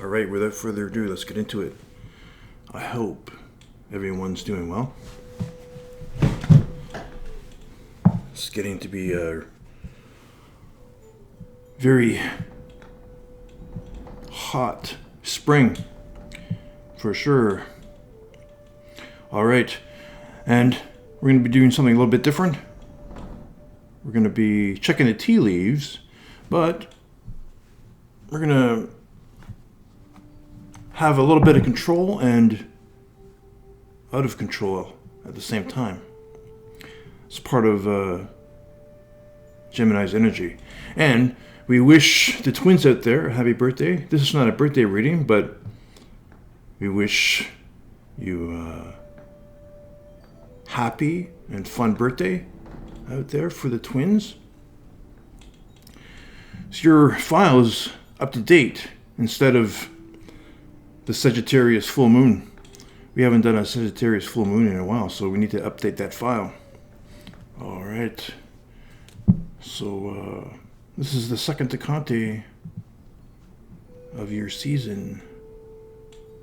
All right, without further ado, let's get into it. I hope everyone's doing well. It's getting to be a very hot spring, for sure. All right, and we're going to be doing something a little bit different. We're going to be checking the tea leaves, but we're going to have a little bit of control and out of control at the same time. It's part of Gemini's energy. And we wish the twins out there a happy birthday. This is not a birthday reading, but we wish you happy and fun birthday out there for the twins. So your file is up to date instead of the Sagittarius Full Moon. We haven't done a Sagittarius Full Moon in a while, so we need to update that file. All right. So this is the second decante of your season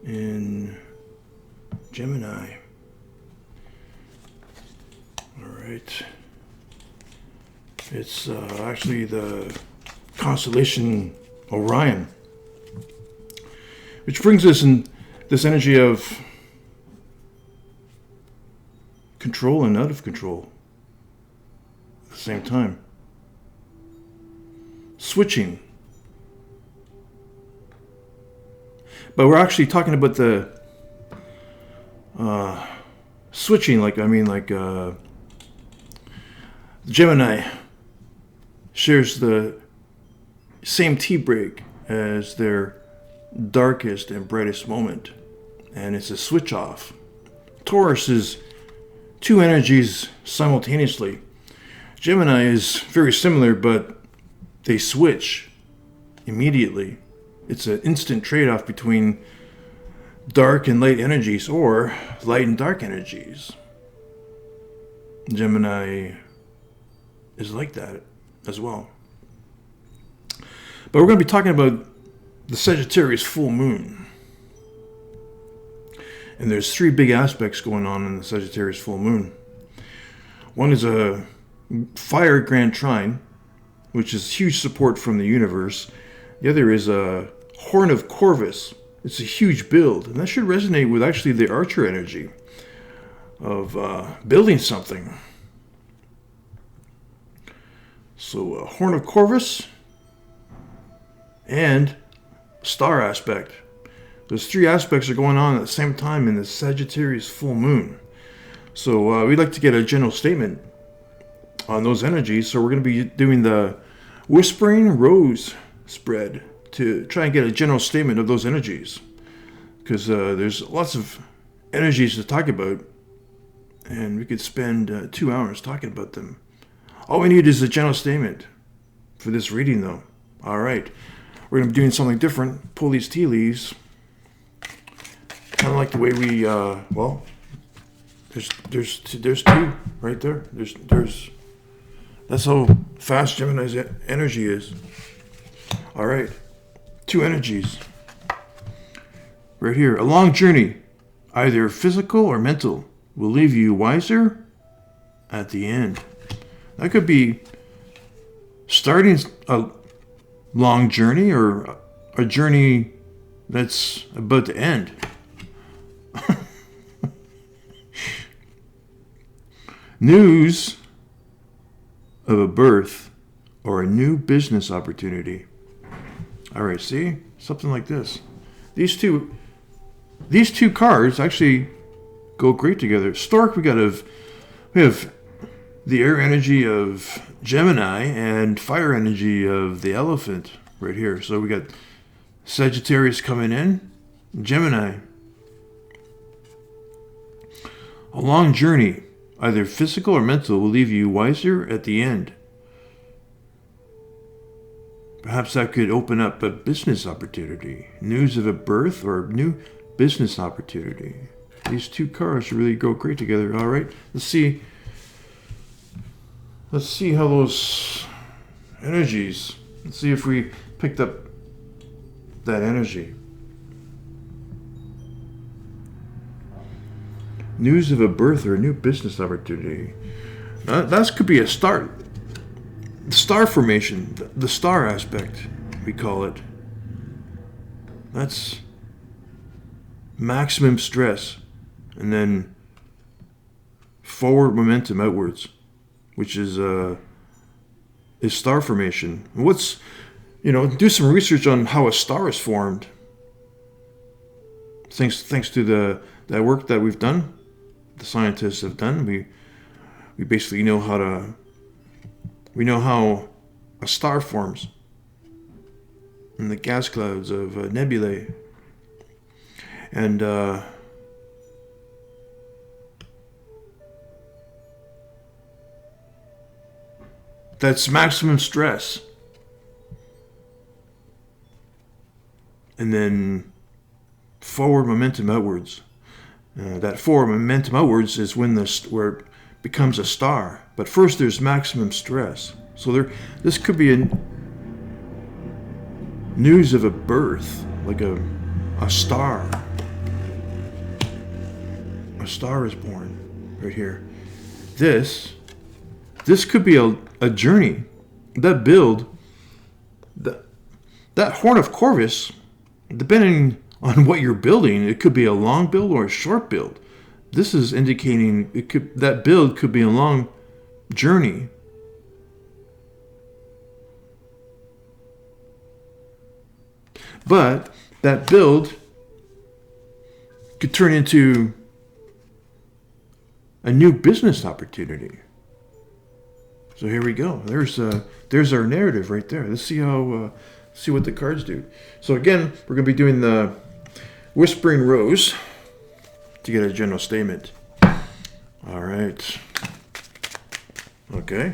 in Gemini. All right. It's actually the constellation Orion, which brings us in this energy of control and out of control at the same time. Switching. But we're actually talking about the switching, Gemini shares the same tea break as their darkest and brightest moment, and it's a switch off. Taurus is two energies simultaneously. Gemini is very similar, but they switch immediately. It's an instant trade-off between dark and light energies, or light and dark energies. Gemini is like that as well. But we're going to be talking about the Sagittarius Full Moon. And there's three big aspects going on in the Sagittarius Full Moon. One is a fire grand trine, which is huge support from the universe. The other is a horn of Corvus. It's a huge build, and that should resonate with actually the Archer energy of building something. So a horn of Corvus and star aspect. Those three aspects are going on at the same time in the Sagittarius Full Moon. So we'd like to get a general statement on those energies. So we're going to be doing the Whispering Rose spread to try and get a general statement of those energies. Because there's lots of energies to talk about. And we could spend 2 hours talking about them. All we need is a general statement for this reading, though. All right. We're going to be doing something different. Pull these tea kind of like the way we, there's two right there. That's how fast Gemini's energy is. All right. Two energies. Right here. A long journey, either physical or mental, will leave you wiser at the end. That could be starting a long journey or a journey that's about to end. News of a birth or a new business opportunity. All right, see? Something like this. These two cards actually go great together. Stork, we have the air energy of Gemini and fire energy of the elephant right here. So we got Sagittarius coming in, Gemini. A long journey, either physical or mental, will leave you wiser at the end. Perhaps that could open up a business opportunity. News of a birth or a new business opportunity. These two cards really go great together. All right, let's see how those energies, let's see if we picked up that energy. News of a birth or a new business opportunity. That could be a start. The star formation, the star aspect, we call it. That's maximum stress. And then forward momentum outwards, which is star formation. Do some research on how a star is formed. Thanks to that work that we've done, the scientists have done. We basically know how a star forms in the gas clouds of nebulae, and that's maximum stress. And then forward momentum outwards. That forward momentum outwards is where it becomes a star. But first there's maximum stress. So this could be a news of a birth, like a star. A star is born right here. This could be a journey. That build, that horn of Corvus, depending on what you're building, it could be a long build or a short build. This is indicating that build could be a long journey. But that build could turn into a new business opportunity. So here we go. There's our narrative right there. Let's see what the cards do. So again, we're going to be doing the Whispering Rose to get a general statement. All right. Okay.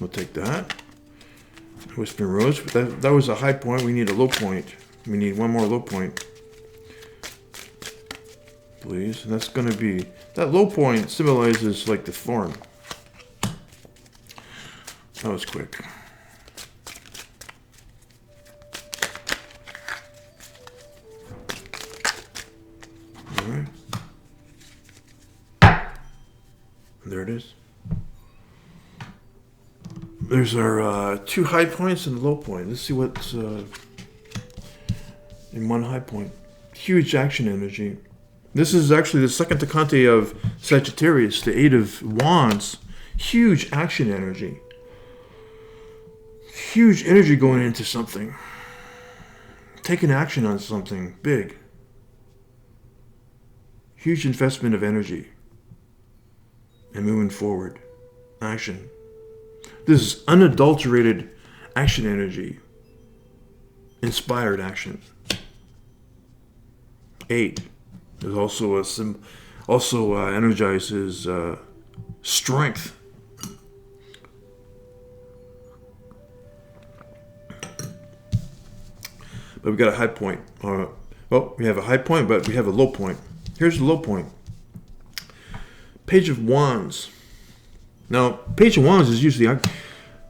We'll take that. Whispering Rose. That was a high point. We need a low point. We need one more low point. Please. And that's going to be... That low point symbolizes like the thorn. That was quick. All right. There it is. There's our two high points and a low point. Let's see what's in one high point. Huge action energy. This is actually the second Tecante of Sagittarius, the Eight of Wands. Huge action energy. Huge energy going into something. Taking action on something big. Huge investment of energy. And moving forward. Action. This is unadulterated action energy. Inspired action. 8. There's also energizes strength. But we got a high point. We have a high point, but we have a low point. Here's the low point. Page of Wands. Now, Page of Wands is usually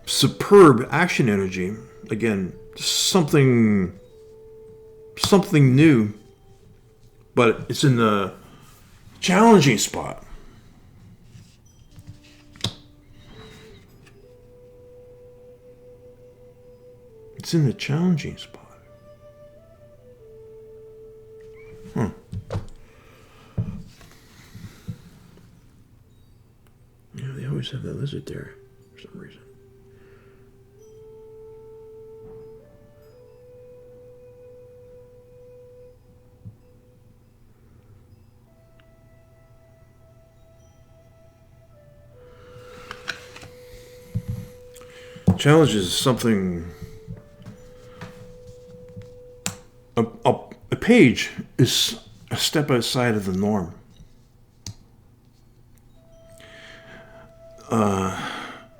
superb action energy. Again, something new. But it's in the challenging spot. It's in the challenging spot. Yeah, they always have that lizard there for some reason. Challenge is something. A page is a step outside of the norm.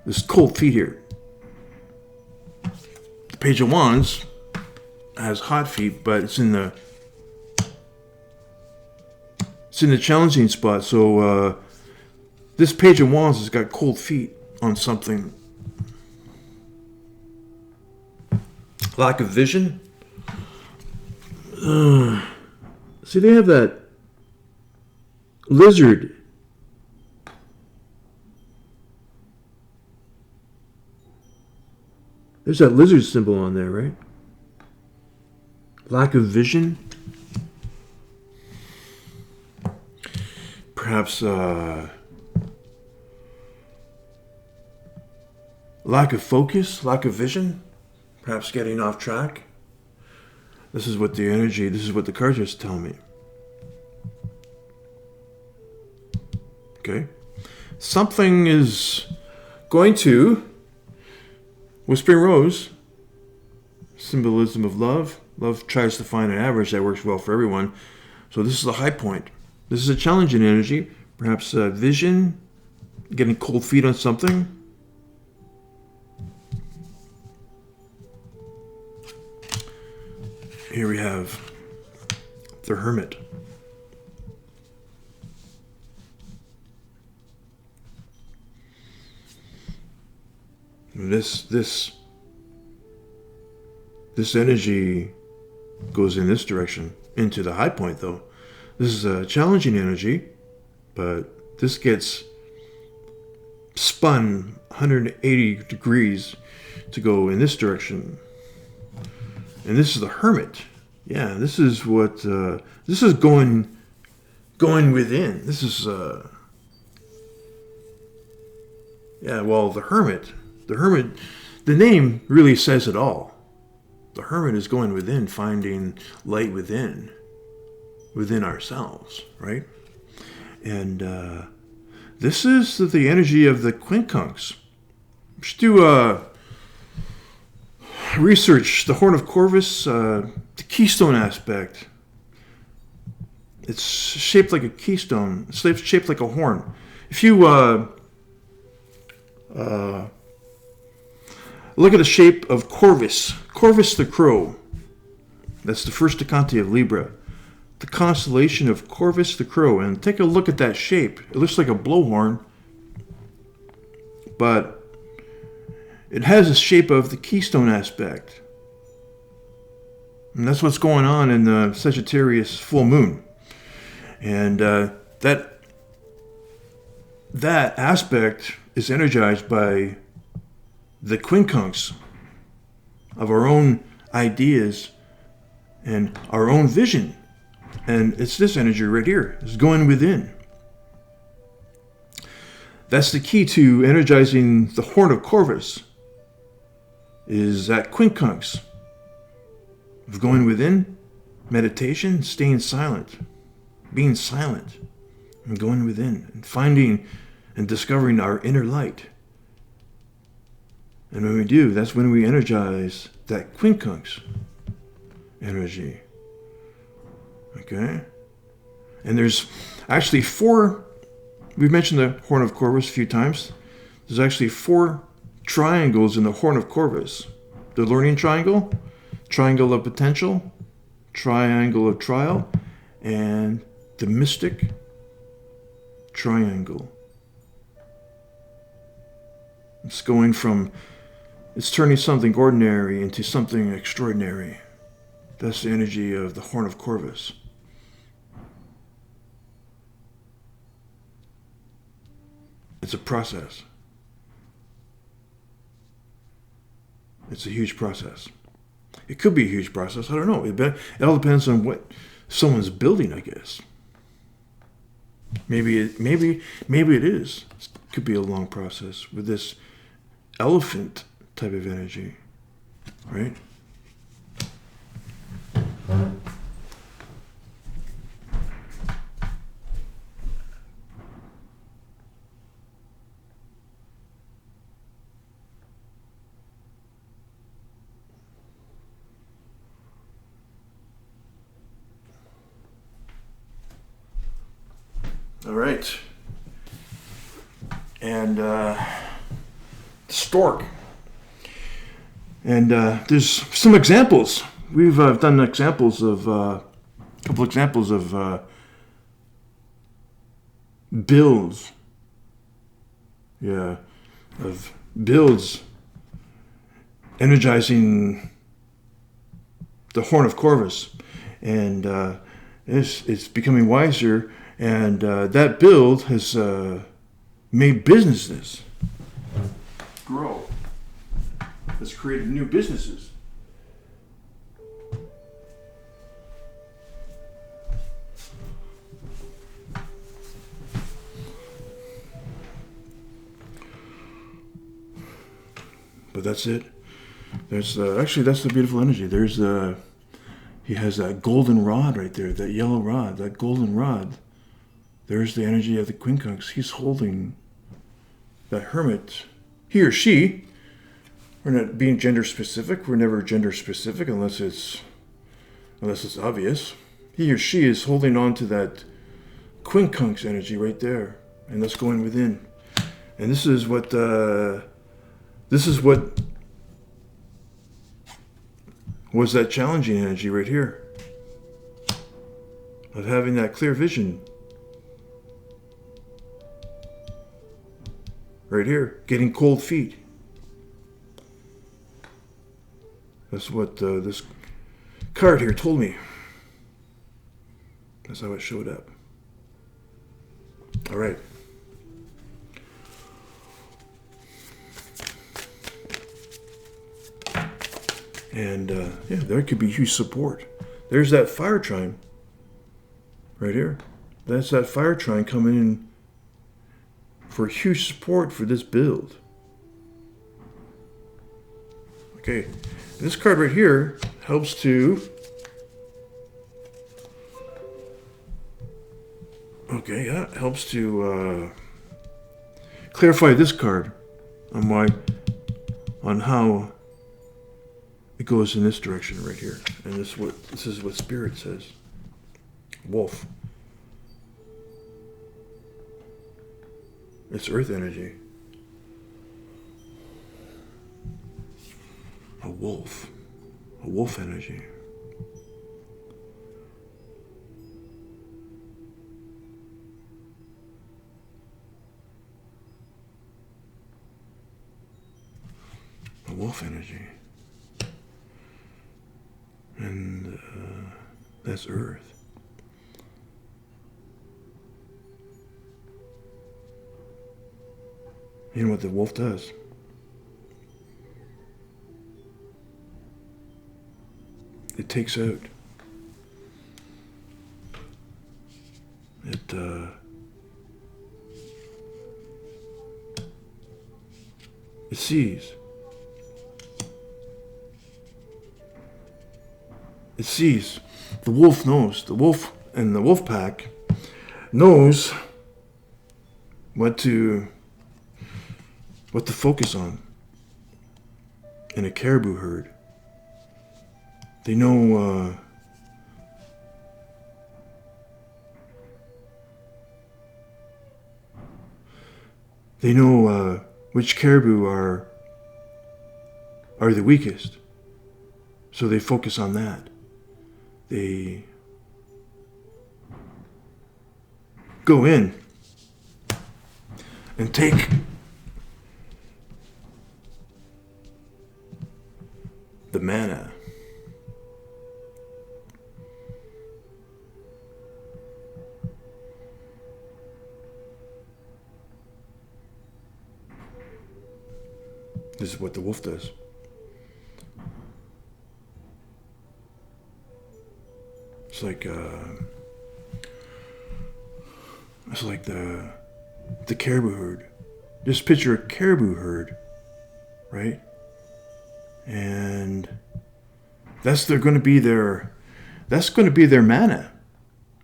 There's cold feet here. The Page of Wands has hot feet, but it's in the challenging spot. So this Page of Wands has got cold feet on something. Lack of vision. See, they have that lizard. There's that lizard symbol on there, right? Lack of vision. Perhaps lack of focus, lack of vision. Perhaps getting off track. This is what the cards just tell me. Okay. Something is going to, Whispering Rose, symbolism of love. Love tries to find an average that works well for everyone. So this is a high point. This is a challenging energy. Perhaps vision, getting cold feet on something. Here we have the Hermit. This energy goes in this direction, into the high point though. This is a challenging energy, but this gets spun 180 degrees to go in this direction. And this is the Hermit. Yeah, this is what, this is going within. This is, yeah, well, the Hermit, the name really says it all. The Hermit is going within, finding light within ourselves, right? And this is the energy of the quincunx. Just do research the Horn of Corvus, the keystone aspect. It's shaped like a keystone. It's shaped like a horn. If you look at the shape of Corvus the crow. That's the first decanti of Libra. The constellation of Corvus the crow. And take a look at that shape. It looks like a blowhorn, but it has the shape of the keystone aspect. And that's what's going on in the Sagittarius full moon. And that aspect is energized by the quincunx of our own ideas and our own vision. And it's this energy right here. It's going within. That's the key to energizing the Horn of Corvus, is that quincunx of going within, meditation, staying silent, being silent, and going within, and finding and discovering our inner light. And when we do, that's when we energize that quincunx energy. Okay? And there's actually 4, we've mentioned the Horn of Corvus a few times. There's actually 4 triangles in the Horn of Corvus. The learning triangle, triangle of potential, triangle of trial, and the mystic triangle. It's turning something ordinary into something extraordinary. That's the energy of the Horn of Corvus. It's a process. It's a huge process. It could be a huge process. I don't know. It all depends on what someone's building, I guess. Maybe it is. It could be a long process with this elephant type of energy, right? All right. And stork. And there's some examples. We've done examples of a couple examples of builds. Yeah, of builds energizing the Horn of Corvus, and it's becoming wiser. And that build has made businesses grow. Has created new businesses. But that's it. There's actually, that's the beautiful energy. There's he has that golden rod right there, that yellow rod, that golden rod. There's the energy of the quincunx. He's holding that hermit. He or she. We're not being gender specific. We're never gender specific unless it's obvious. He or she is holding on to that quincunx energy right there, and that's going within. And this is what was that challenging energy right here of having that clear vision. Right here, getting cold feet. That's what this card here told me. That's how it showed up. All right. And yeah, there could be huge support. There's that fire trine right here. That's that fire trine coming in for huge support for this build. Okay, this card right here helps to helps to clarify this card on how it goes in this direction right here. And this is what Spirit says. Wolf. It's earth energy. A wolf. A wolf energy. A wolf energy. And that's earth. You know what the wolf does? It takes out. It sees. It sees. The wolf knows. The wolf and the wolf pack knows what to focus on in a caribou herd. They know which caribou are the weakest, so they focus on that. They go in and take the mana. This is what the wolf does. It's like the caribou herd. Just picture a caribou herd, right? And that's going to be their mana.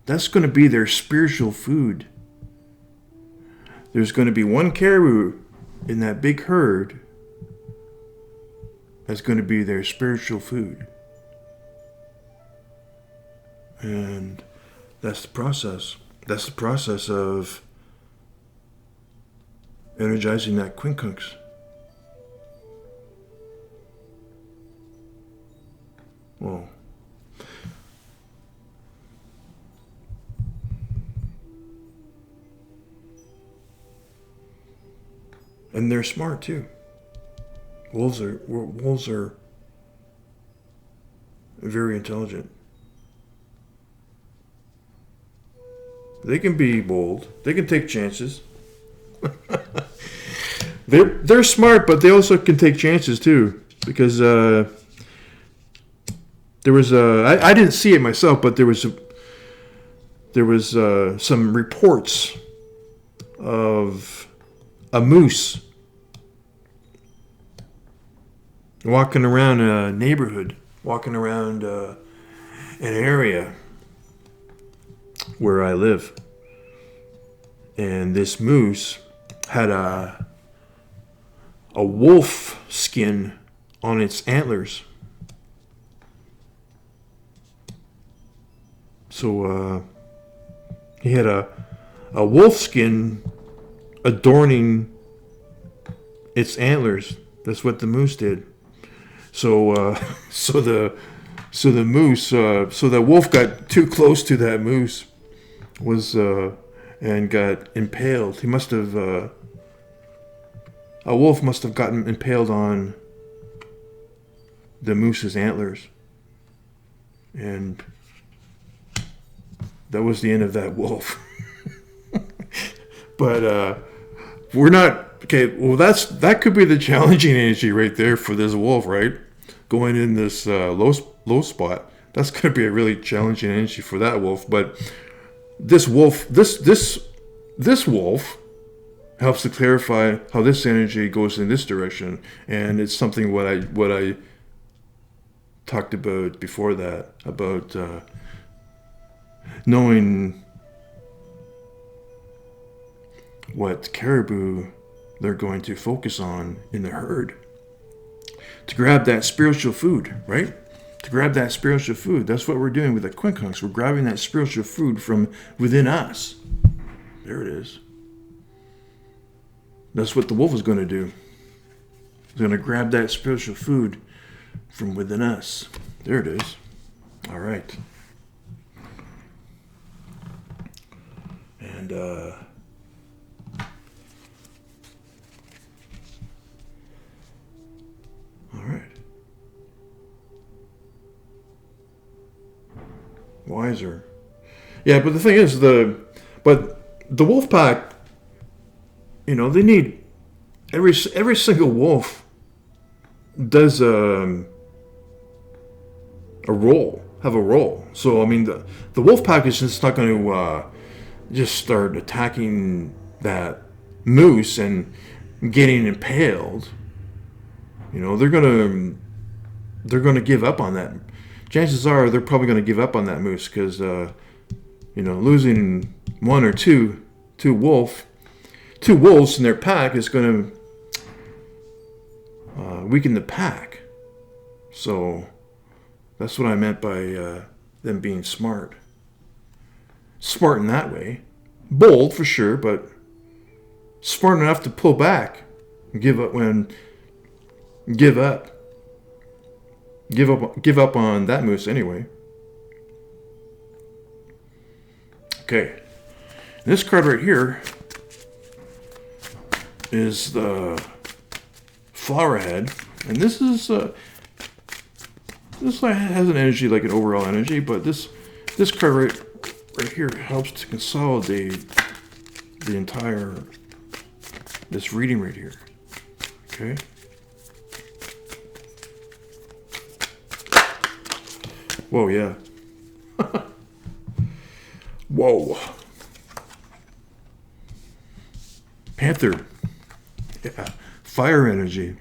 That's going to be their spiritual food. There's going to be one caribou in that big herd that's going to be their spiritual food. And that's the process. That's the process of energizing that quincunx. Well, and they're smart too. Wolves are very intelligent. They can be bold. They can take chances. They're smart, but they also can take chances too. Because there was I didn't see it myself, but there was some reports of a moose walking around a neighborhood, walking around an area where I live. And this moose had a wolf skin on its antlers. So he had a wolf skin adorning its antlers. That's what the moose did. So the wolf got too close to that moose, and got impaled. He must have a wolf must have gotten impaled on the moose's antlers, and that was the end of that wolf. But we're not okay. Well, that could be the challenging energy right there for this wolf, right? Going in this low spot. That's going to be a really challenging energy for that wolf. But this wolf, this wolf, helps to clarify how this energy goes in this direction, and it's something what I talked about before that, about knowing what caribou they're going to focus on in the herd to grab that spiritual food, right? To grab that spiritual food. That's what we're doing with the quincunx. We're grabbing that spiritual food from within us. There it is. That's what the wolf is going to do. He's going to grab that spiritual food from within us. There it is. All right. And all right. Wiser. Yeah, but the thing is, the wolf pack, they need every single wolf does have a role. So I mean, the wolf pack is just not going to just start attacking that moose and getting impaled. They're gonna give up on that. Chances are they're probably gonna give up on that moose because losing one or two wolves in their pack is gonna weaken the pack. So that's what I meant by them being smart. Smart in that way, bold for sure, but smart enough to pull back and give up on that moose anyway. Okay, this card right here is the flowerhead, and this has an energy like an overall energy, but this card right here helps to consolidate the entire this reading right here. Okay. Whoa, yeah. Whoa. Panther. Yeah. Fire energy.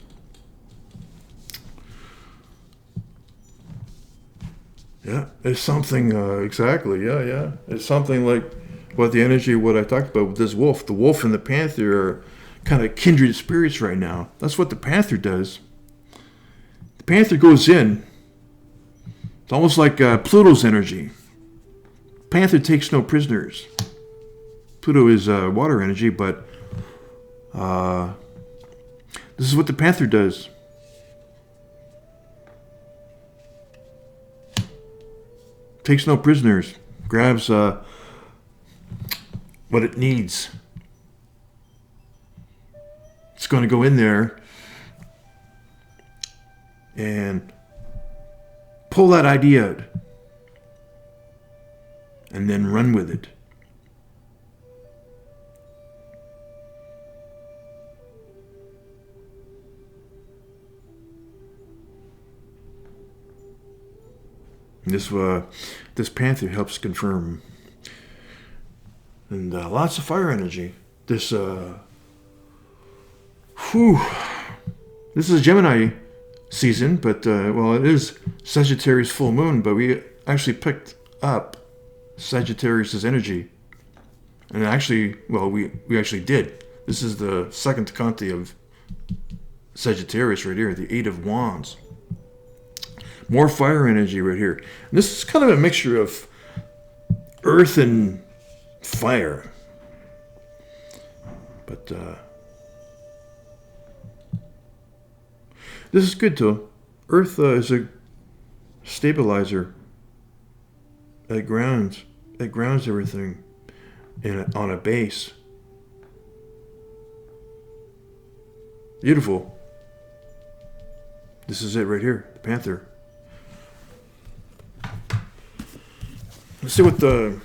Yeah, it's something, exactly, yeah. It's something like what I talked about with this wolf. The wolf and the panther are kind of kindred spirits right now. That's what the panther does. The panther goes in. It's almost like Pluto's energy. Panther takes no prisoners. Pluto is water energy, but this is what the panther does. Takes no prisoners. Grabs what it needs. It's going to go in there and pull that idea out and then run with it. This panther helps confirm. And lots of fire energy. This is Gemini season, but it is Sagittarius full moon, but we actually picked up Sagittarius's energy. And actually, we actually did. This is the second Conte of Sagittarius right here, the Eight of Wands. More fire energy right here. And this is kind of a mixture of earth and fire. But this is good too. Earth is a stabilizer. It grounds everything on a base. Beautiful. This is it right here, the panther. Let's see what the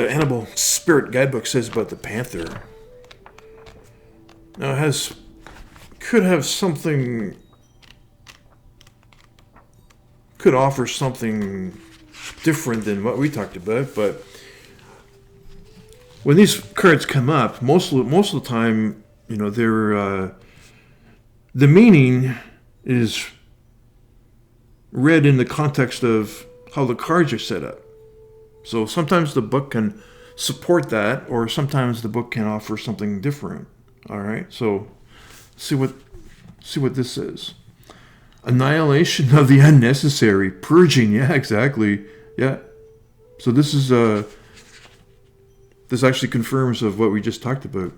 Animal Spirit Guidebook says about the panther. Now could offer something different than what we talked about, but when these cards come up, most of the time, they're the meaning is read in the context of how the cards are set up. So sometimes the book can support that, or sometimes the book can offer something different. All right, so see what this is. Annihilation of the unnecessary, purging. Yeah, exactly. Yeah. So this is this actually confirms of what we just talked about.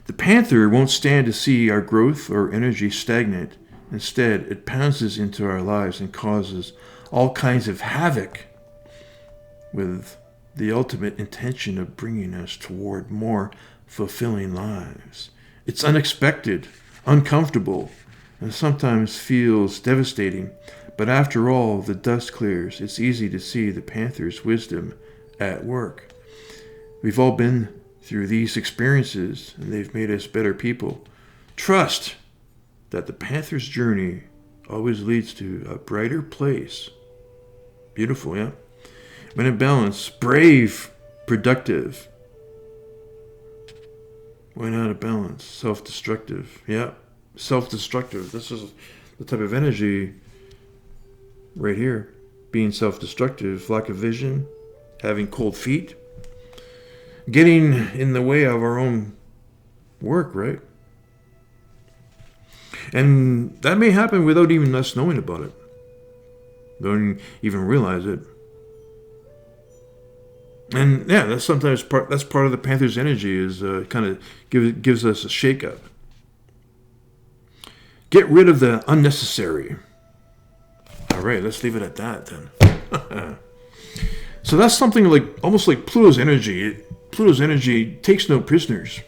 The panther won't stand to see our growth or energy stagnate. Instead, it pounces into our lives and causes all kinds of havoc, with the ultimate intention of bringing us toward more fulfilling lives. It's unexpected, uncomfortable, and sometimes feels devastating, but after all the dust clears, it's easy to see the panther's wisdom at work. We've all been through these experiences, and they've made us better people. Trust that the panther's journey always leads to a brighter place. Beautiful, yeah? When in balance, brave, productive. When out of balance, self-destructive. Yeah, self-destructive. This is the type of energy right here. Being self-destructive, lack of vision, having cold feet, getting in the way of our own work, right? And that may happen without even us knowing about it. Don't even realize it. And yeah, that's sometimes part of the panther's energy, is kind of gives us a shake-up. Get rid of the unnecessary. All right, let's leave it at that then. So that's something almost like Pluto's energy. Pluto's energy takes no prisoners.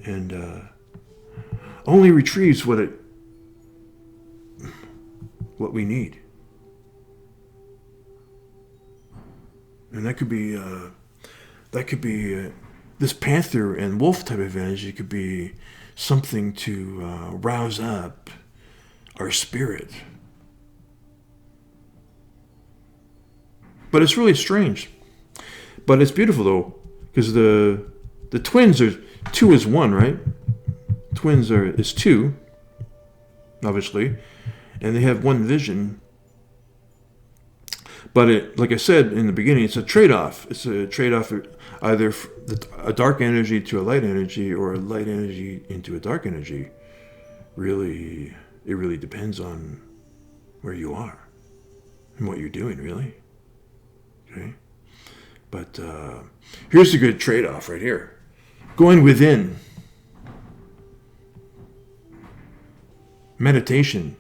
And only retrieves what we need. And that could be this panther and wolf type of energy could be something to rouse up our spirit. But it's really strange. But it's beautiful though, because the twins are 2 is 1, right? Twins is 2, obviously, and they have one vision. But like I said in the beginning, it's a trade-off. It's a trade-off, either a dark energy to a light energy, or a light energy into a dark energy. Really, it really depends on where you are and what you're doing, really. Okay? But here's a good trade-off right here. Going within. Meditation.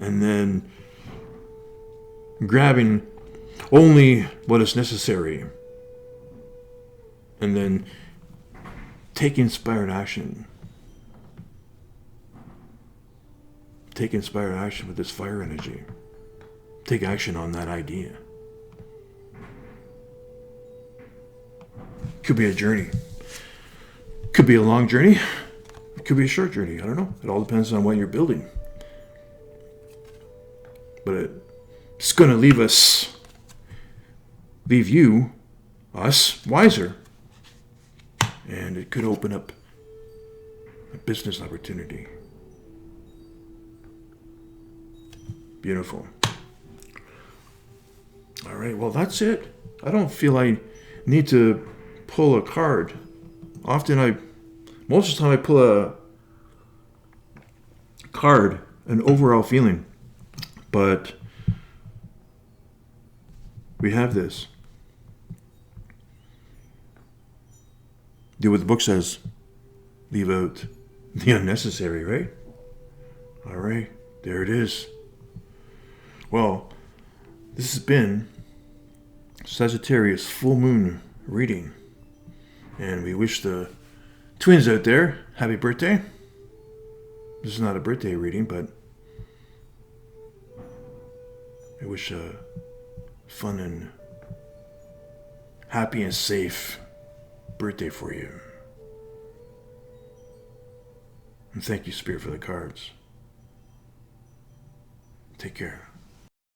And then grabbing only what is necessary, and then take inspired action. Take inspired action with this fire energy. Take action on that idea. Could be a journey. Could be a long journey. It could be a short journey. I don't know. It all depends on what you're building. But it's going to leave you, us, wiser. And it could open up a business opportunity. Beautiful. All right, well, that's it. I don't feel I need to pull a card. Most of the time I pull a card, an overall feeling. But we have this. Do what the book says. Leave out the unnecessary, right? All right, there it is. Well, this has been Sagittarius Full Moon reading. And we wish the twins out there happy birthday. This is not a birthday reading, but I wish a fun and happy and safe birthday for you. And thank you, Spirit, for the cards. Take care.